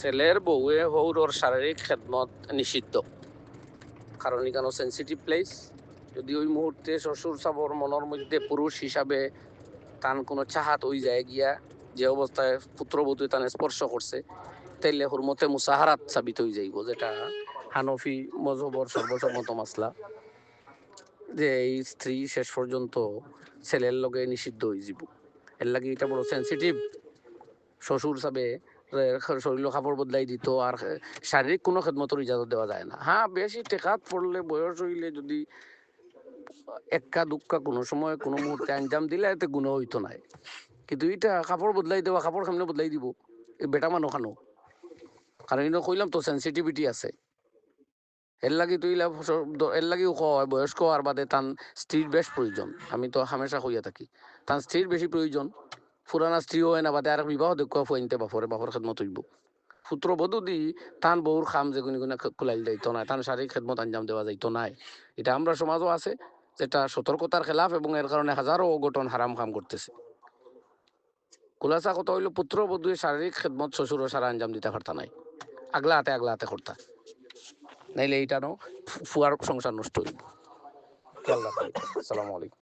ছেলের বউয়ে হৌরর শারীরিক খেদমত নিষিদ্ধ, কারণ এখানে সেন্সিটিভ প্লেস। যদি ওই মুহূর্তে শ্বশুর সাবর মনের মধ্যে পুরুষ হিসাবে তান কোনো চাহাত ওই যায় গিয়া, যে অবস্থায় পুত্রবধূ তান স্পর্শ করছে, তাইলে হুরমতে মুসাহারাত সাবিত হয়ে যাইব, যেটা হানফি মজহবর সর্বসম্মত মাসলা, যে এই স্ত্রী শেষ পর্যন্ত ছেলের লগে নিষিদ্ধ হয়ে যাব। এর লাগে এটা বড় সেন্সিটিভ। শ্বশুর সাবে শরীর কাপড় বদলাই দিত, আর শারীরিক কোনো খেদমতের ইজাজত দেওয়া যায় না। হ্যাঁ, বেশি টেকাত পড়লে, বয়স হইলে যদি এক্কা দুক্কা কোনো সময় কোনো মুহূর্তে আঞ্জাম দিলে এতে গুণ হইতো নাই। কিন্তু এটা কাপড় বদলাই দেওয়া, কাপড় সামনে বদলাই দিব, এই বেটা মানুষ খানো। কারণ এটা কইলাম তো সেন্সিটিভিটি আছে। এর লাগি তুইলা এর লাগিও কয় বয়স্ক আর বাদে তান স্ত্রীর বেশ প্রয়োজন। আমি তো হামেশা কইয়া থাকি তান স্ত্রীর বেশি প্রয়োজন। ফুরানা স্ত্রীও হয় না, বাদে আর বিবাহ দেখুয়া ফুয়াইনতে বাপরে বাপর খেদমত হইব। পুত্রবধূ দি তান বউর খাম যে কোনো কোনো কুলাইল যাইতো না, তান শারীরিক খেদমত আঞ্জাম দেওয়া যাইতো নাই। এটা আমরা সমাজও আছে, যেটা সতর্কতার খেলাফ, এবং এর কারণে হাজারো অঘটন হারাম কাম করতেছে। খুলাসা কথা হইল, পুত্রবধূ শারীরিক খেদমত শ্বশুরও সারা আঞ্জাম দিতে পারতা নাই, আগলা হাতে করতা, নাইলে এইটা নো ফুয়ার সংসার নষ্ট হইব। খেয়াল রাখবেন। আসসালামু আলাইকুম।